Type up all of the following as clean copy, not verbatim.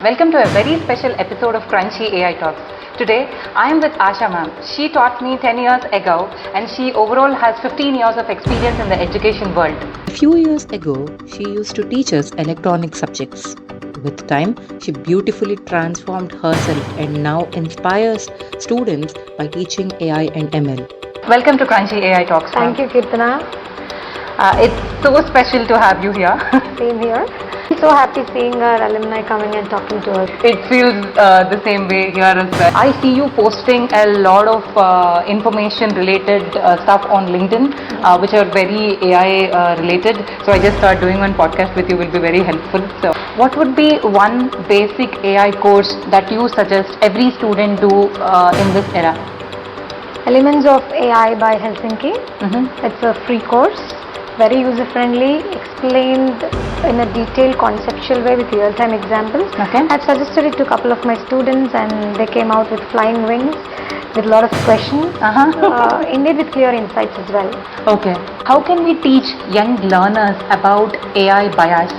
Welcome to a very special episode of Crunchy AI Talks. Today, I am with Asha ma'am. She taught me 10 years ago and she overall has 15 years of experience in the education world. A few years ago, she used to teach us electronic subjects. With time, she beautifully transformed herself and now inspires students by teaching AI and ML. Welcome to Crunchy AI Talks. Thank you, Kirtana. It's so special to have you here. Same here. I'm so happy seeing our alumni coming and talking to us. It feels the same way here as well. I see you posting a lot of information related stuff on LinkedIn, which are very AI related. So I just thought doing one podcast with you will be very helpful. So what would be one basic AI course that you suggest every student do in this era? Elements of AI by Helsinki. It's a free course, very user-friendly, explained in a detailed conceptual way with real-time examples. Okay. I've suggested it to a couple of my students and they came out with flying wings with a lot of questions, indeed with clear insights as well. Okay. How can we teach young learners about AI bias?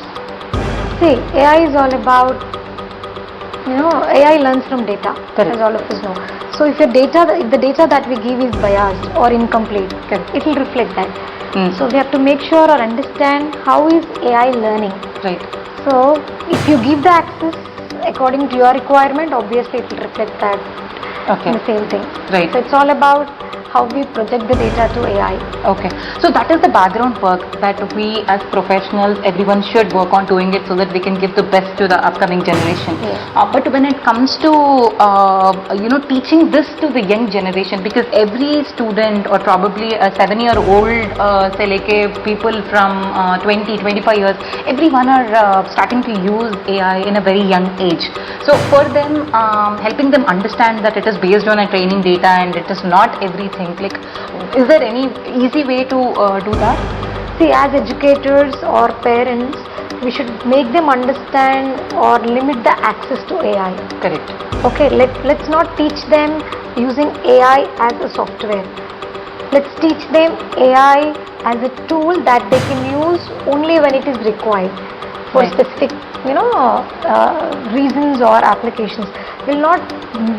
See, AI is all about, AI learns from data, Correct. as all of us know. So if the data that we give is biased or incomplete, it will reflect that. So we have to make sure or understand how is AI learning. Right. So if you give the access according to your requirement, obviously it will reflect that the same thing. Right. So it's all about how we project the data to AI. Okay. So that is the background work that we as professionals, everyone should work on doing it so that we can give the best to the upcoming generation. Yes. But when it comes to, teaching this to the young generation, because every student or probably a 7-year-old, say like people from 20, 25 years, everyone are starting to use AI in a very young age. So for them, helping them understand that it is based on a training data and it is not everything. Like, is there any easy way to do that? See, as educators or parents, we should make them understand or limit the access to AI. Correct. Okay, let's not teach them using AI as a software. Let's teach them AI as a tool that they can use only when it is required for specific reasons or applications. Will not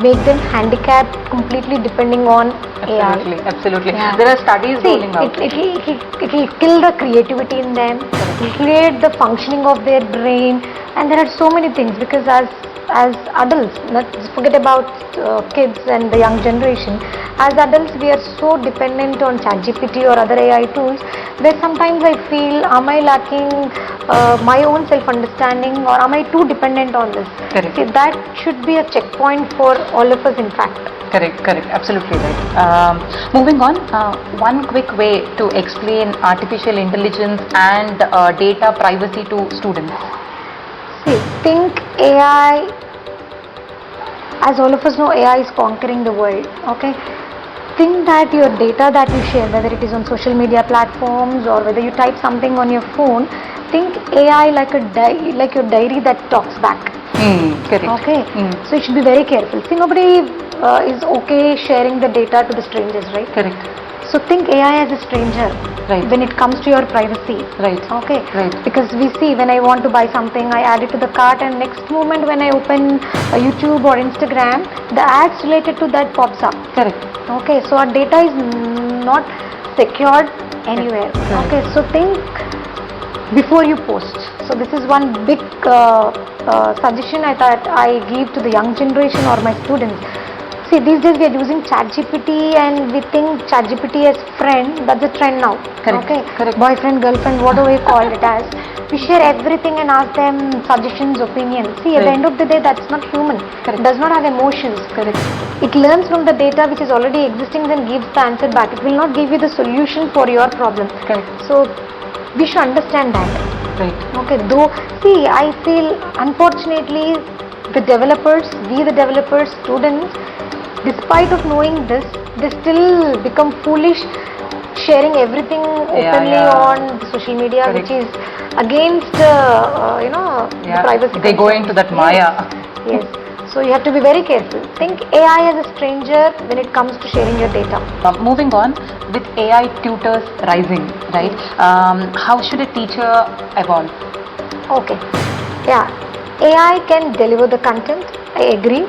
make them handicapped completely depending on AI. Absolutely. Yeah. There are studies rolling out. It will kill the creativity in them, it will create the functioning of their brain, and there are so many things because as adults, let's forget about kids and the young generation, as adults we are so dependent on ChatGPT or other AI tools where sometimes I feel, am I lacking my own self-understanding or am I too dependent on this? Correct. See, that should be a checkpoint for all of us in fact. Correct, absolutely right. Moving on, one quick way to explain artificial intelligence and data privacy to students. See, think AI, as all of us know, AI is conquering the world, okay? Think that your data that you share, whether it is on social media platforms or whether you type something on your phone, think AI like your diary that talks back. Correct. Okay, so you should be very careful. See, nobody is okay sharing the data to the strangers, right? Correct. So think AI as a stranger when it comes to your privacy. Right. Okay. Right. Because we see when I want to buy something, I add it to the cart, and next moment when I open YouTube or Instagram, the ads related to that pops up. Correct. Okay. So our data is not secured anywhere. Correct. Okay. So think before you post. So this is one big suggestion I give to the young generation or my students. See, these days we are using ChatGPT and we think ChatGPT as friend. That's a trend now. Correct. Okay. Correct. Boyfriend, girlfriend, whatever you call it as. We share everything and ask them suggestions, opinions. See, at the end of the day, that's not human. Correct. It does not have emotions. Correct. It learns from the data which is already existing and gives the answer back. It will not give you the solution for your problem. Correct. So, we should understand that. Right. Okay. Though, see, I feel unfortunately the developers, students, despite of knowing this, they still become foolish sharing everything openly on social media. Correct. Which is against the privacy. They go into that Maya. Yes. So you have to be very careful. Think AI as a stranger when it comes to sharing your data. Moving on, with AI tutors rising, right? How should a teacher evolve? Okay. Yeah. AI can deliver the content, I agree,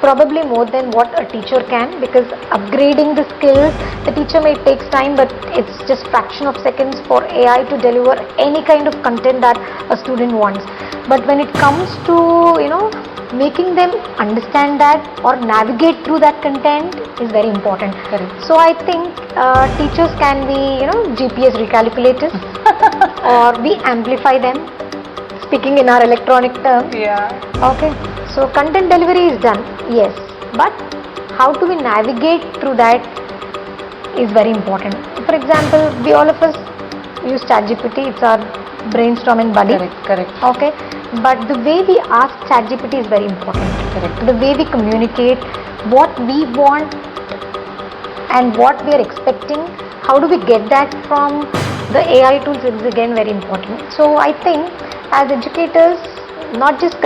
probably more than what a teacher can, because upgrading the skills, the teacher may take time, but it's just fraction of seconds for AI to deliver any kind of content that a student wants. But when it comes to, making them understand that or navigate through that content is very important. Correct. So I think teachers can be, GPS recalculators or we amplify them, speaking in our electronic terms. Yeah. Okay, so content delivery is done, yes, but how do we navigate through that is very important. For example, we all of us use ChatGPT, it's our brainstorming buddy. Correct. Okay, but the way we ask ChatGPT is very important. Correct. The way we communicate, what we want and what we are expecting, how do we get that from the AI tools is again very important. So I think as educators, not just